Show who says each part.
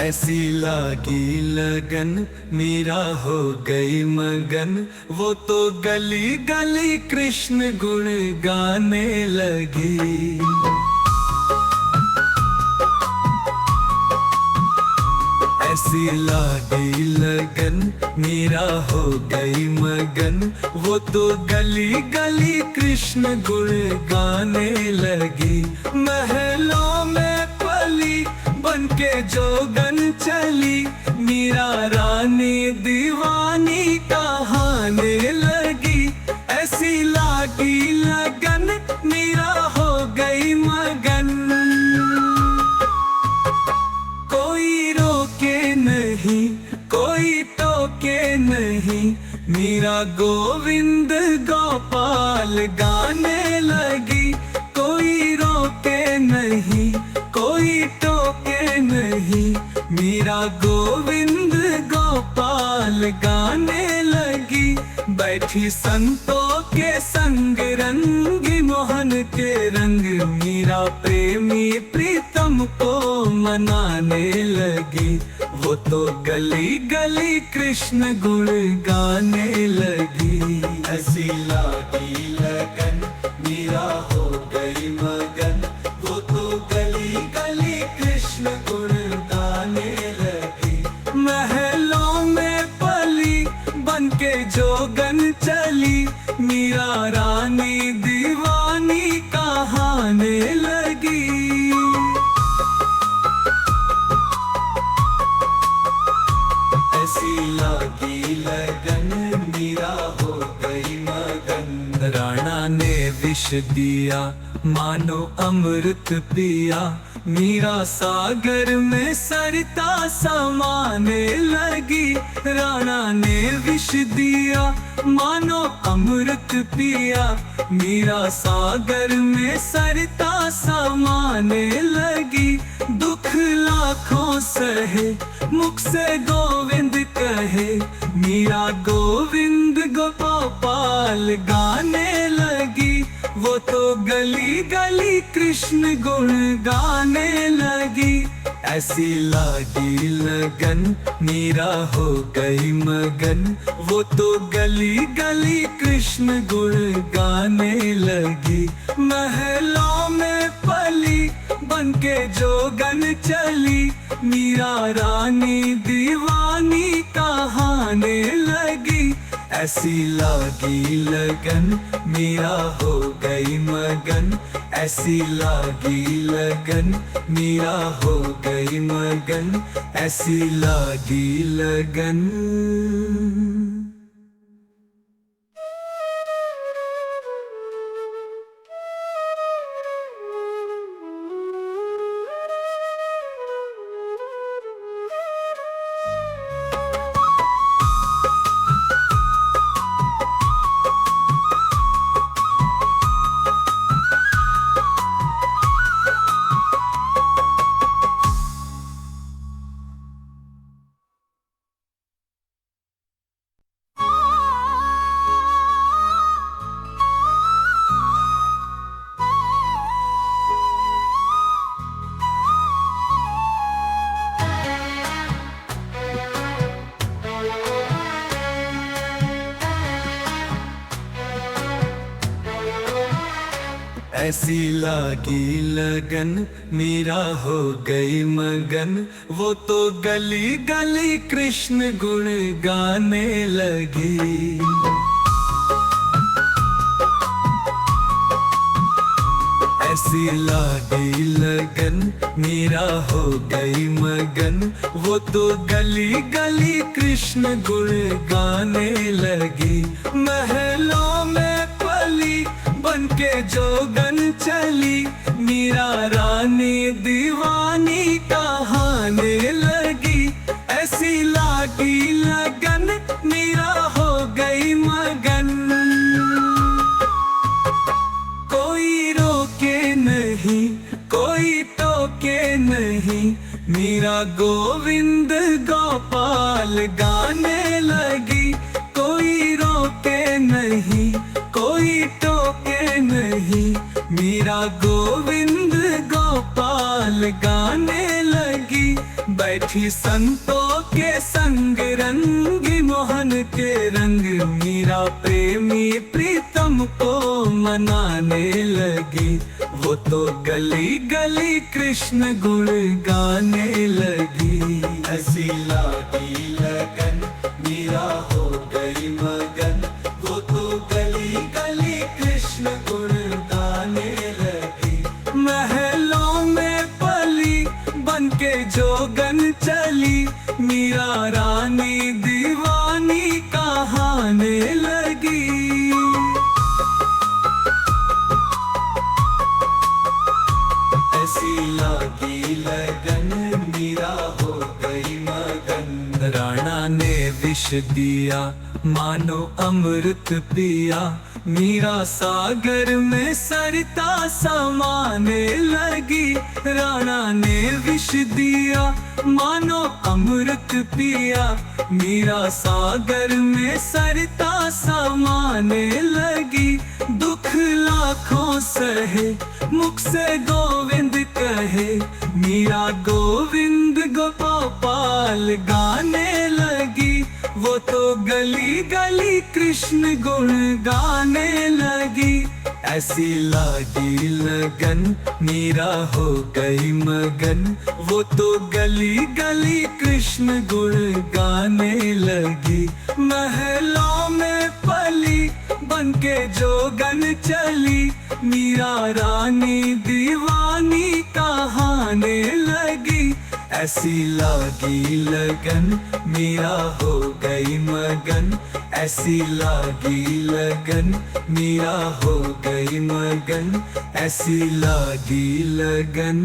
Speaker 1: ऐसी लागी लगन मीरा हो गई मगन। वो तो गली गली कृष्ण गुण गाने लगी। ऐसी लागी लगन मीरा हो गई मगन। वो तो गली गली कृष्ण गुण गाने लगी। महलों में पली बनके जोगन चली, मीरा रानी दीवानी कहाने लगी। ऐसी लागी लगन मीरा हो गई मगन। कोई रोके नहीं, कोई टोके नहीं, मीरा गोविंद गोपाल गाने लगी। कोई रोके नहीं, कोई टोके नहीं, मीरा गोविंद गोपाल गाने लगी। बैठी संतों के संग रंगी मोहन के रंग, मीरा प्रेमी प्रीतम को मनाने लगी। वो तो गली गली कृष्ण गुण गाने लगी। ऐसी लागी लगन मीरा हो गई मगन। वो तो गली गली कृष्ण गुण गाने लगी। महलों में पली बनके जोगन चली, मीरा रानी दीवानी कहाने लगी। ऐसी लागी लगन मीरा हो गई मगन। राणा ने विष दिया मानो अमृत पिया, मीरा सागर में सरिता समाने लगी। राणा ने विष दिया मानो अमृत पिया, मीरा सागर में सरिता समाने लगी। दुख लाखों सहे मुख से गोविंद कहे, मीरा गोविंद गोपाल गाने लगी। वो तो गली गली कृष्ण गुण गाने लगी। ऐसी लागी लगन मीरा हो गई मगन। वो तो गली गली कृष्ण गुण गाने लगी। महलों में पली बनके जोगन चली, मीरा रानी दीवानी कहाने लगी। ऐसी लागी लगन मीरा हो गई मगन। ऐसी लागी लगन मीरा हो गई मगन। ऐसी लागी लगन। ऐसी लागी लगन मीरा हो गई मगन। वो तो गली गली कृष्ण गुण गाने लगी। ऐसी लागी लगन मीरा हो गई मगन। वो तो गली गली कृष्ण गुण गाने लगी। महलों में पली बनके जोगन चली, मीरा रानी दीवानी कहाने लगी। ऐसी लागी लगन मीरा हो गई मगन। कोई रोके नहीं, कोई टोके नहीं, मीरा गोविंद गोपाल गाने लगी। कोई रोके नहीं, कोई टोके नहीं, मीरा गोविंद गोपाल गाने लगी। बैठी संतों के संग रंगी मोहन के रंग। मीरा प्रेमी प्रीतम को मनाने लगी, वो तो गली गली कृष्ण गुण गाने लगी। ऐसी लागी लगन मीरा हो गई मगन, वो तो गली गली कृष्ण गुण गाने लगी। महलों में पली बनके जोगन चली, मीरा रानी दीवानी कहाने लगी। ऐसी लागी लगन मीरा हो गई मगन। राणा ने विष दिया मानो अमृत पिया, मीरा सागर में सरिता समाने लगी। राणा ने विष दिया मानो अमृत पिया, मीरा सागर में सरिता समाने लगी। दुख लाखों सहे मुख से गोविंद कहे, मीरा गोविंद गोपाल गाने लगी। वो तो गली गली कृष्ण गुण गाने लगी। ऐसी लागी लगन मीरा हो गई मगन, वो तो गली गली कृष्ण गुण गाने लगी। महलों में पली बनके जोगन चली, मीरा रानी दीवानी कहाने लगी। ऐसी लागी लगन मीरा हो गई मगन, ऐसी लागी लगन मीरा हो गई मगन, ऐसी लागी लगन।